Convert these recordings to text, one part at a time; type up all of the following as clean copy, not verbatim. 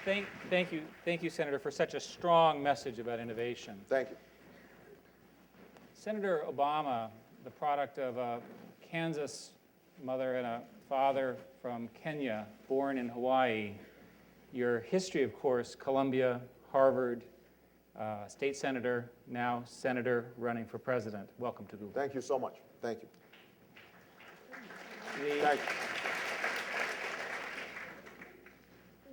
Thank you, Senator, for such a strong message about innovation. Thank you. Senator Obama, the product of a Kansas mother and a father from Kenya, born in Hawaii. Your history, of course, Columbia, Harvard, state senator, now senator running for president. Welcome to Google. Thank you so much. Thank you. Thank you.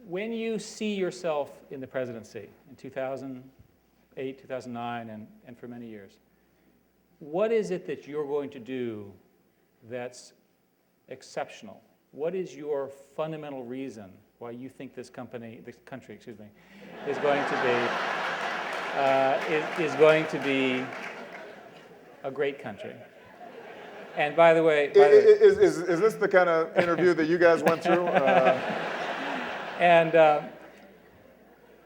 When you see yourself in the presidency in 2008, 2009, and for many years, what is it that you're going to do that's exceptional? What is your fundamental reason why you think this country, is going to be a great country? And by the way, is this the kind of interview that you guys went through? And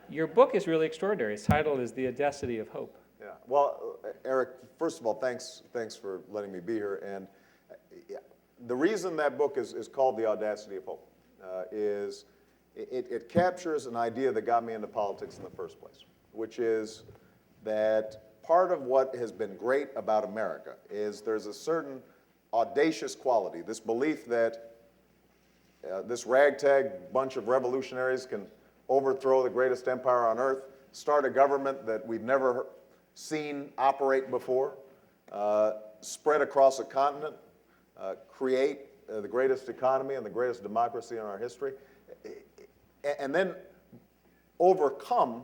your book is really extraordinary. Its title is The Audacity of Hope. Yeah. Well, Eric, first of all, thanks for letting me be here. And the reason that book is called The Audacity of Hope is it captures an idea that got me into politics in the first place, which is that part of what has been great about America is there's a certain audacious quality, this belief that this ragtag bunch of revolutionaries can overthrow the greatest empire on earth, start a government that we've never seen operate before, spread across a continent, create the greatest economy and the greatest democracy in our history, and then overcome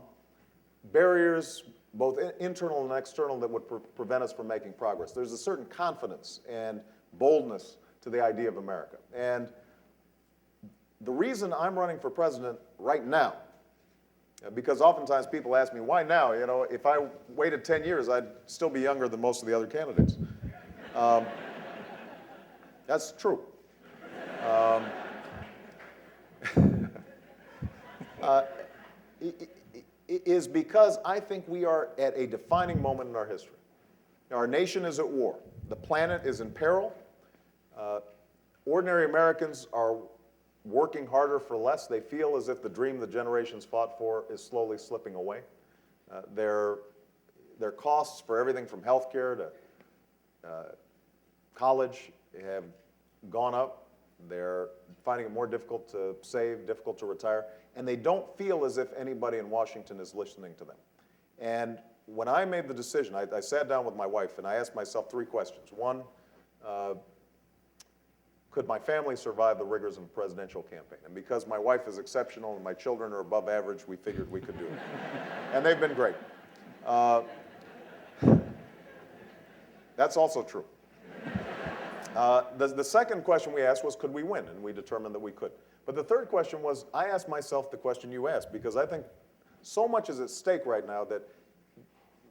barriers, both internal and external, that would prevent us from making progress. There's a certain confidence and boldness to the idea of America. And the reason I'm running for president right now, because oftentimes people ask me, why now? You know, if I waited 10 years, I'd still be younger than most of the other candidates. That's true. Is because I think we are at a defining moment in our history. Our nation is at war. The planet is in peril. Ordinary Americans are working harder for less. They feel as if the dream the generations fought for is slowly slipping away. Their costs for everything from healthcare to college have gone up. They're finding it more difficult to save, difficult to retire, and they don't feel as if anybody in Washington is listening to them. And when I made the decision, I sat down with my wife and I asked myself three questions. One, could my family survive the rigors of a presidential campaign? And because my wife is exceptional and my children are above average, we figured we could do it. And they've been great. That's also true. The second question we asked was, could we win? And we determined that we could. But the third question was, I asked myself the question you asked, because I think so much is at stake right now that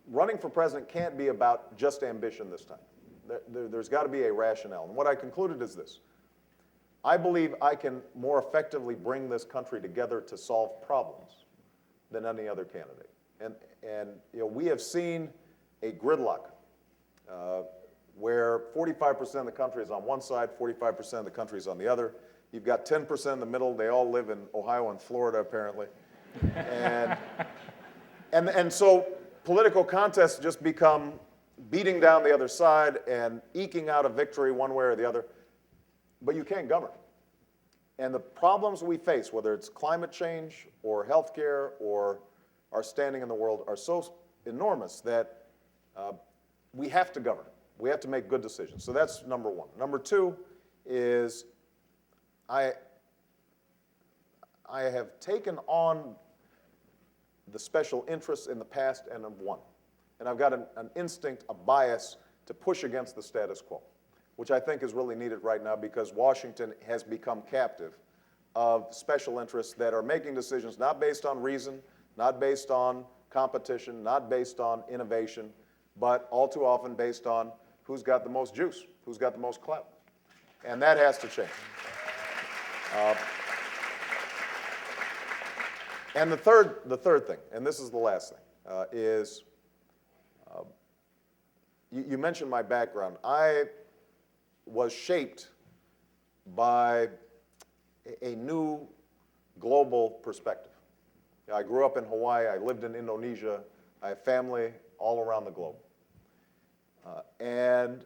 running for president can't be about just ambition this time. There's got to be a rationale. And what I concluded is this. I believe I can more effectively bring this country together to solve problems than any other candidate. And you know, we have seen a gridlock where 45% of the country is on one side, 45% of the country is on the other. You've got 10% in the middle. They all live in Ohio and Florida, apparently. And so political contests just become beating down the other side and eking out a victory one way or the other. But you can't govern. And the problems we face, whether it's climate change or healthcare or our standing in the world, are so enormous that we have to govern. We have to make good decisions. So that's number one. Number two is I have taken on the special interests in the past and have won. And I've got an instinct, a bias to push against the status quo, which I think is really needed right now because Washington has become captive of special interests that are making decisions not based on reason, not based on competition, not based on innovation, but all too often based on who's got the most juice, who's got the most clout. And that has to change. And the third thing, and this is the last thing, is you mentioned my background. I was shaped by a new global perspective. I grew up in Hawaii. I lived in Indonesia. I have family all around the globe. And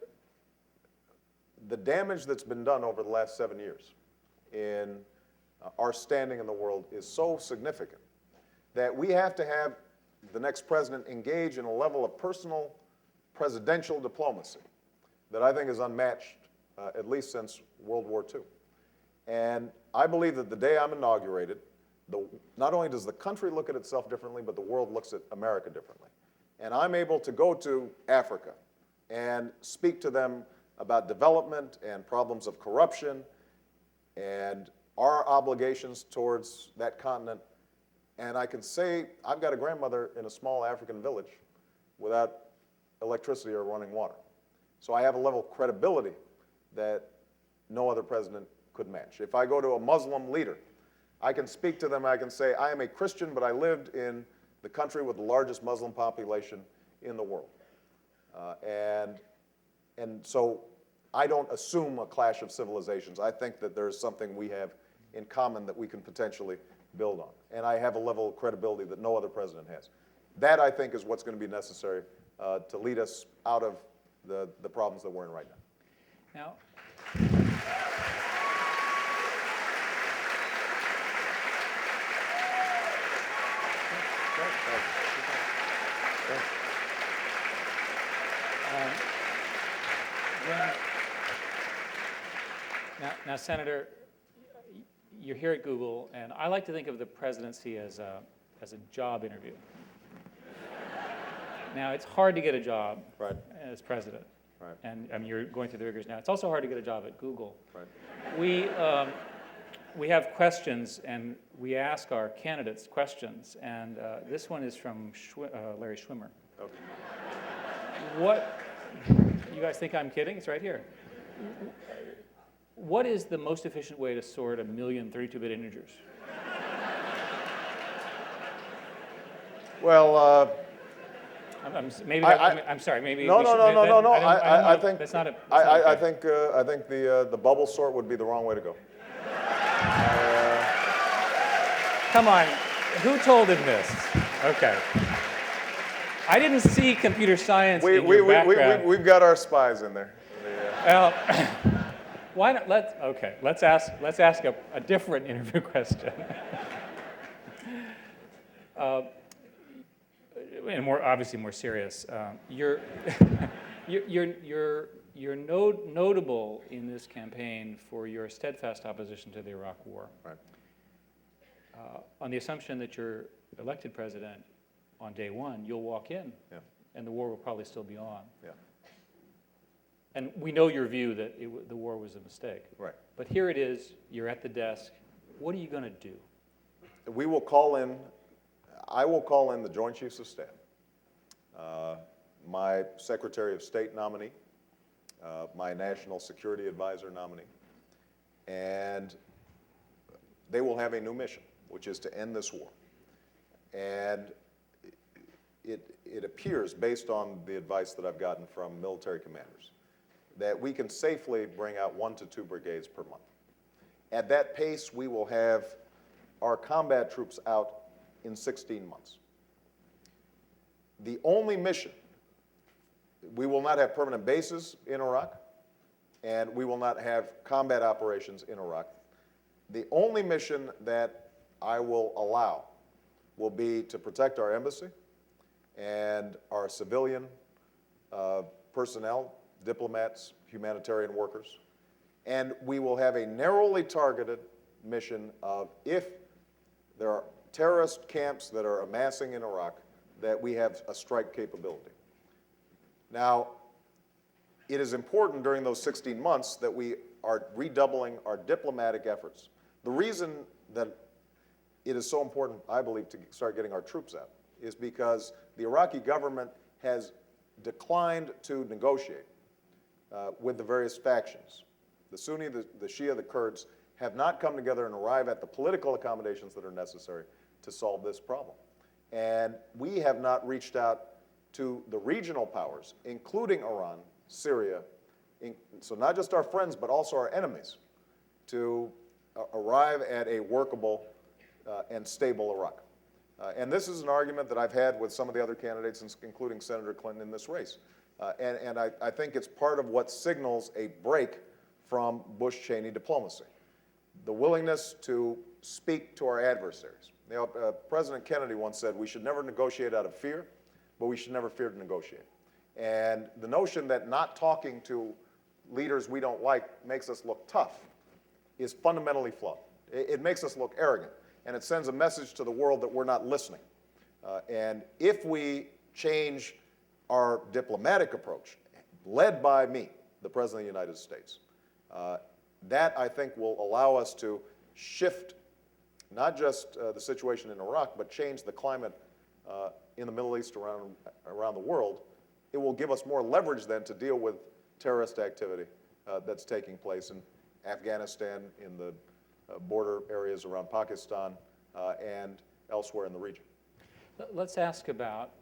the damage that's been done over the last 7 years in our standing in the world is so significant that we have to have the next president engage in a level of personal presidential diplomacy that I think is unmatched, at least since World War II. And I believe that the day I'm inaugurated, not only does the country look at itself differently, but the world looks at America differently. And I'm able to go to Africa and speak to them about development and problems of corruption and our obligations towards that continent. And I can say, I've got a grandmother in a small African village without electricity or running water. So I have a level of credibility that no other president could match. If I go to a Muslim leader, I can speak to them, I can say, I am a Christian, but I lived in the country with the largest Muslim population in the world. And so I don't assume a clash of civilizations. I think that there's something we have in common that we can potentially build on. And I have a level of credibility that no other president has. That, I think, is what's going to be necessary to lead us out of the problems that we're in right now. Now, now, Senator, you're here at Google, and I like to think of the presidency as a job interview. Now, it's hard to get a job as president. Right. And I mean, you're going through the rigors now. It's also hard to get a job at Google. Right. We have questions, and we ask our candidates questions. And this one is from Larry Schwimmer. Okay. What, you guys think I'm kidding? It's right here. What is the most efficient way to sort 1 million 32-bit integers? Well, I'm sorry. Maybe no. I think that's not a. I think the bubble sort would be the wrong way to go. Come on, who told him this? Okay. I didn't see computer science in your background. We've got our spies in there. Well, why not? Let's ask a different interview question. And obviously more serious. You're notable in this campaign for your steadfast opposition to the Iraq War. Right. On the assumption that you're elected president on day one, you'll walk in, and the war will probably still be on. Yeah. And we know your view that the war was a mistake. Right. But here it is. You're at the desk. What are you going to do? We will call in. I will call in the Joint Chiefs of Staff, my Secretary of State nominee, my National Security Advisor nominee, and they will have a new mission, which is to end this war. And it appears, based on the advice that I've gotten from military commanders, that we can safely bring out 1 to 2 brigades per month. At that pace, we will have our combat troops out in 16 months. The only mission, we will not have permanent bases in Iraq, and we will not have combat operations in Iraq. The only mission that I will allow will be to protect our embassy and our civilian personnel, diplomats, humanitarian workers, and we will have a narrowly targeted mission of if there are terrorist camps that are amassing in Iraq, that we have a strike capability. Now, it is important during those 16 months that we are redoubling our diplomatic efforts. The reason that it is so important, I believe, to start getting our troops out is because the Iraqi government has declined to negotiate with the various factions. The Sunni, the Shia, the Kurds have not come together and arrive at the political accommodations that are necessary to solve this problem. And we have not reached out to the regional powers, including Iran, Syria, so not just our friends, but also our enemies, to arrive at a workable and stable Iraq. And this is an argument that I've had with some of the other candidates, including Senator Clinton, in this race. And I think it's part of what signals a break from Bush-Cheney diplomacy. The willingness to speak to our adversaries. You know, President Kennedy once said, we should never negotiate out of fear, but we should never fear to negotiate. And the notion that not talking to leaders we don't like makes us look tough is fundamentally flawed. It makes us look arrogant, and it sends a message to the world that we're not listening. And if we change our diplomatic approach, led by me, the President of the United States, that, I think, will allow us to shift not just the situation in Iraq, but change the climate in the Middle East around the world. It will give us more leverage then to deal with terrorist activity that's taking place in Afghanistan, in the border areas around Pakistan, and elsewhere in the region. Let's ask about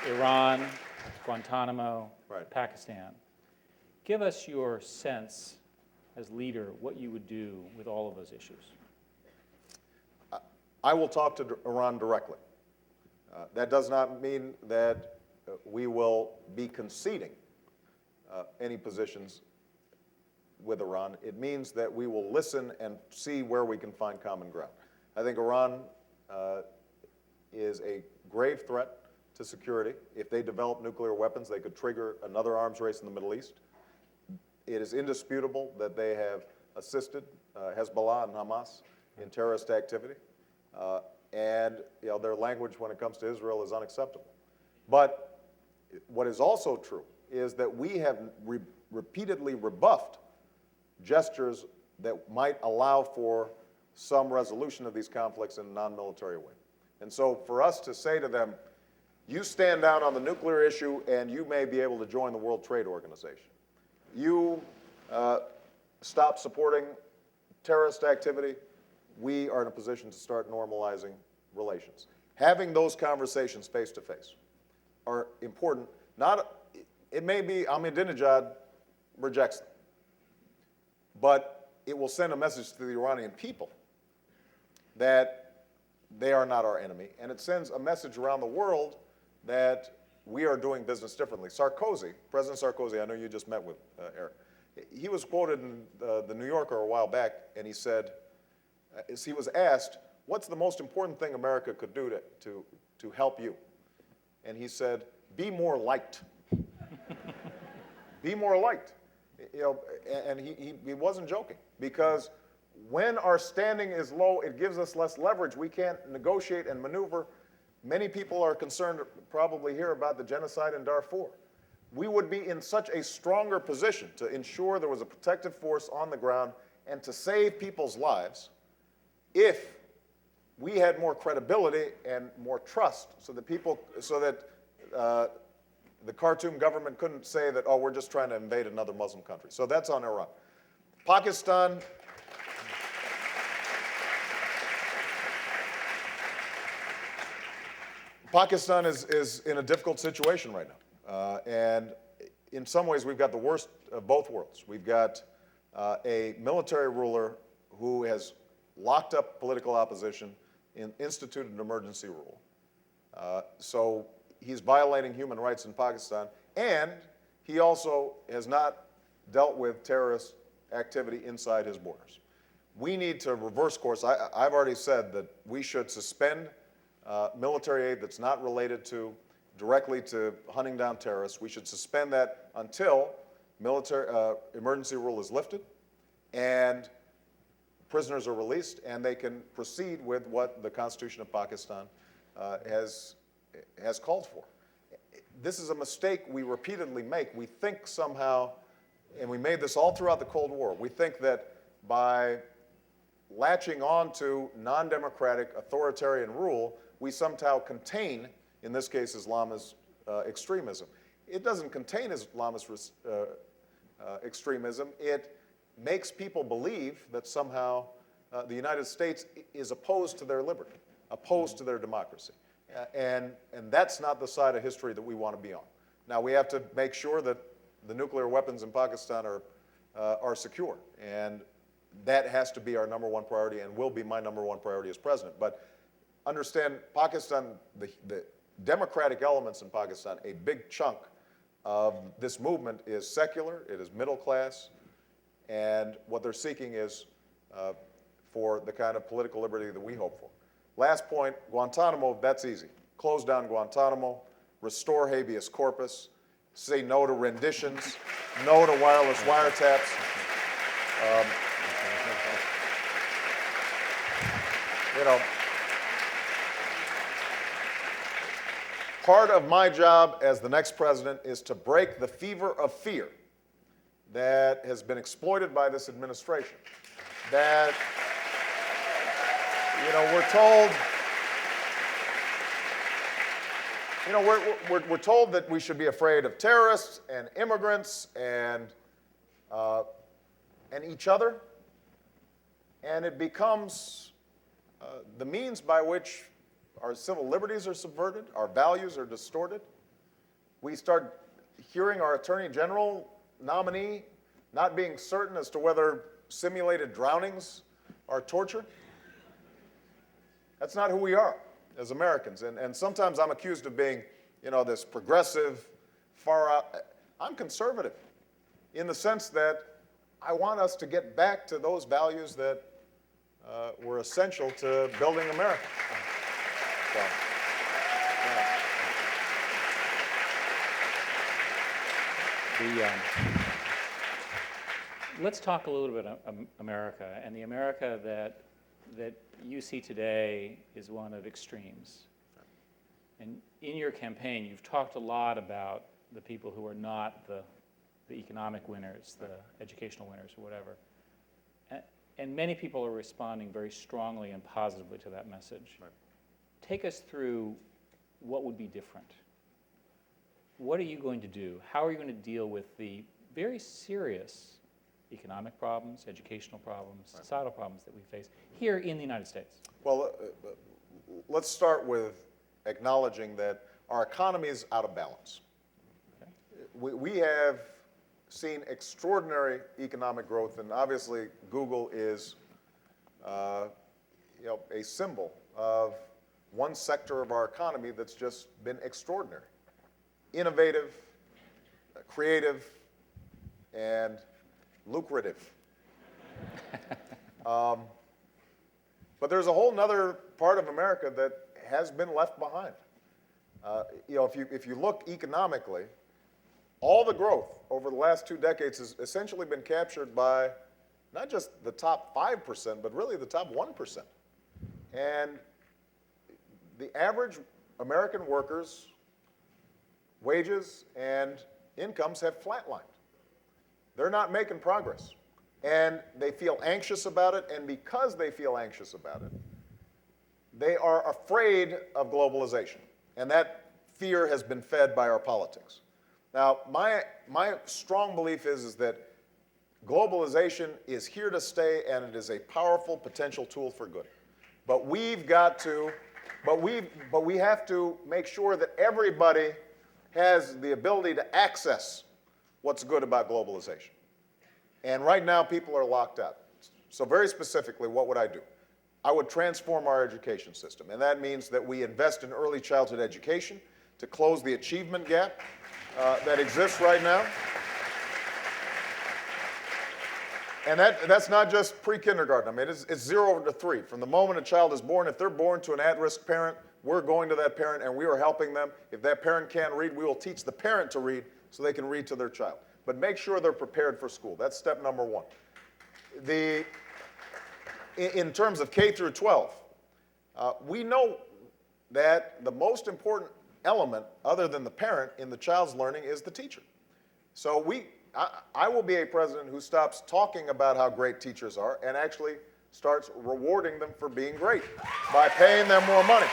Iran, Guantanamo, Right. Pakistan. Give us your sense as leader what you would do with all of those issues. I will talk to Iran directly. That does not mean that we will be conceding any positions with Iran. It means that we will listen and see where we can find common ground. I think Iran is a grave threat to security. If they develop nuclear weapons, they could trigger another arms race in the Middle East. It is indisputable that they have assisted Hezbollah and Hamas in terrorist activity. And you know, their language when it comes to Israel is unacceptable. But what is also true is that we have repeatedly rebuffed gestures that might allow for some resolution of these conflicts in a non-military way. And so for us to say to them, you stand down on the nuclear issue and you may be able to join the World Trade Organization. You stop supporting terrorist activity, we are in a position to start normalizing relations. Having those conversations face to face are important. It may be Ahmadinejad rejects them, but it will send a message to the Iranian people that they are not our enemy, and it sends a message around the world that we are doing business differently. President Sarkozy, I know you just met with Eric, he was quoted in the New Yorker a while back, and he said, as he was asked, what's the most important thing America could do to help you? And he said, be more liked. Be more liked. You know, and he wasn't joking, because when our standing is low, it gives us less leverage. We can't negotiate and maneuver. Many people are concerned probably here about the genocide in Darfur. We would be in such a stronger position to ensure there was a protective force on the ground and to save people's lives if we had more credibility and more trust, so that the Khartoum government couldn't say that, oh, we're just trying to invade another Muslim country. So that's on Iran. Pakistan. Pakistan is in a difficult situation right now. And in some ways, we've got the worst of both worlds. We've got a military ruler who has locked up political opposition and instituted an emergency rule. So he's violating human rights in Pakistan, and he also has not dealt with terrorist activity inside his borders. We need to reverse course. I've already said that we should suspend military aid that's not related directly to hunting down terrorists. We should suspend that until emergency rule is lifted and prisoners are released and they can proceed with what the Constitution of Pakistan has called for. This is a mistake we repeatedly make. We think somehow, and we made this all throughout the Cold War, we think that by latching on to non-democratic authoritarian rule, we somehow contain, in this case, Islamist extremism. It doesn't contain Islamist extremism. It makes people believe that somehow the United States is opposed to their liberty, opposed to their democracy. And that's not the side of history that we want to be on. Now, we have to make sure that the nuclear weapons in Pakistan are secure. And that has to be our number one priority and will be my number one priority as president. But understand, Pakistan, the democratic elements in Pakistan, a big chunk of this movement is secular, it is middle class, and what they're seeking is for the kind of political liberty that we hope for. Last point, Guantanamo, that's easy. Close down Guantanamo, restore habeas corpus, say no to renditions, no to wireless wiretaps. You know, part of my job as the next president is to break the fever of fear that has been exploited by this administration. That, you know, we're told that we should be afraid of terrorists and immigrants and each other, and it becomes the means by which our civil liberties are subverted, our values are distorted. We start hearing our Attorney General nominee not being certain as to whether simulated drownings are torture. That's not who we are as Americans. And sometimes I'm accused of being, you know, this progressive, far out. I'm conservative in the sense that I want us to get back to those values that were essential to building America. So, yeah. Let's talk a little bit about America, and the America that you see today is one of extremes. And in your campaign, you've talked a lot about the people who are not the economic winners, the educational winners, or whatever. And many people are responding very strongly and positively to that message. Right. Take us through what would be different. What are you going to do? How are you going to deal with the very serious economic problems, educational problems, societal problems that we face here in the United States? Well, let's start with acknowledging that our economy is out of balance. Okay. We have seen extraordinary economic growth, and obviously Google is a symbol of one sector of our economy that's just been extraordinary. Innovative, creative, and lucrative. But there's a whole other part of America that has been left behind. If you look economically, all the growth over the last 2 decades has essentially been captured by not just the top 5%, but really the top 1%. And the average American worker's wages and incomes have flatlined. They're not making progress. And they feel anxious about it, and because they feel anxious about it, they are afraid of globalization. And that fear has been fed by our politics. Now, my strong belief is that globalization is here to stay, and it is a powerful potential tool for good. But we have to make sure that everybody has the ability to access what's good about globalization. And right now, people are locked out. So very specifically, what would I do? I would transform our education system, and that means that we invest in early childhood education to close the achievement gap that exists right now. And that's not just pre-kindergarten. I mean, it's 0 to 3. From the moment a child is born, if they're born to an at-risk parent, we're going to that parent and we are helping them. If that parent can't read, we will teach the parent to read so they can read to their child. But make sure they're prepared for school. That's step number 1. In terms of K through 12, we know that the most important element, other than the parent, in the child's learning is the teacher. So I will be a president who stops talking about how great teachers are and actually starts rewarding them for being great by paying them more money.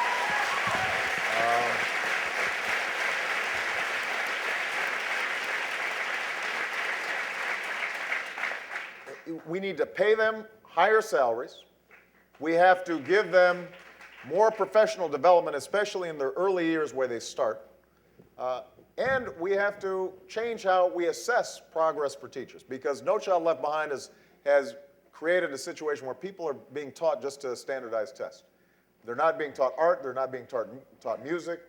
We need to pay them higher salaries. We have to give them more professional development, especially in their early years where they start. And we have to change how we assess progress for teachers, because No Child Left Behind has created a situation where people are being taught just to standardized tests. They're not being taught art, they're not being taught music.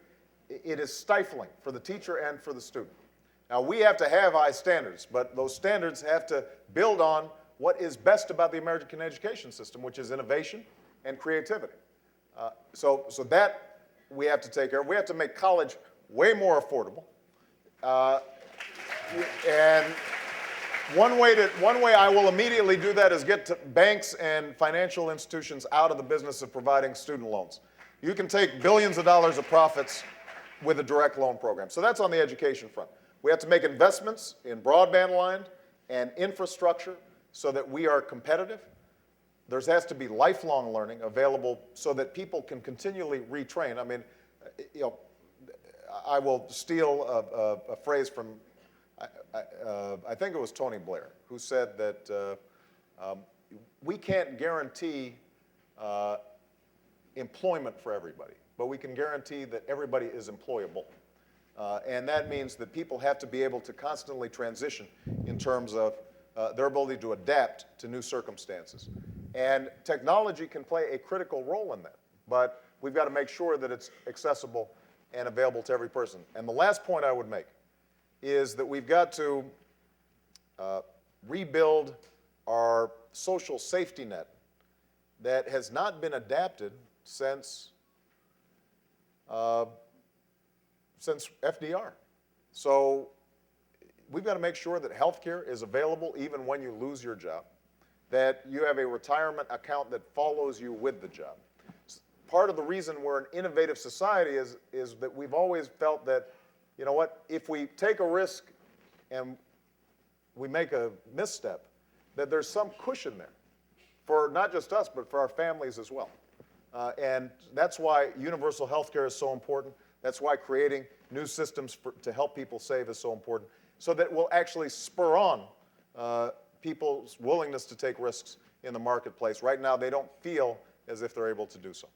It is stifling for the teacher and for the student. Now, we have to have high standards, but those standards have to build on what is best about the American education system, which is innovation and creativity. So that we have to take care of. We have to make college way more affordable. And one way I will immediately do that is get banks and financial institutions out of the business of providing student loans. You can take billions of dollars of profits with a direct loan program. So that's on the education front. We have to make investments in broadband line and infrastructure so that we are competitive. There has to be lifelong learning available so that people can continually retrain. I mean, I will steal a phrase from, I think it was Tony Blair, who said that we can't guarantee employment for everybody, but we can guarantee that everybody is employable. And that means that people have to be able to constantly transition in terms of their ability to adapt to new circumstances. And technology can play a critical role in that, but we've got to make sure that it's accessible and available to every person. And the last point I would make is that we've got to rebuild our social safety net that has not been adapted since FDR. So we've got to make sure that health care is available even when you lose your job, that you have a retirement account that follows you with the job. Part of the reason we're an innovative society is that we've always felt that, you know what, if we take a risk and we make a misstep, that there's some cushion there for not just us, but for our families as well. And that's why universal health care is so important. That's why creating new systems to help people save is so important, so that it will actually spur on people's willingness to take risks in the marketplace. Right now, they don't feel as if they're able to do so.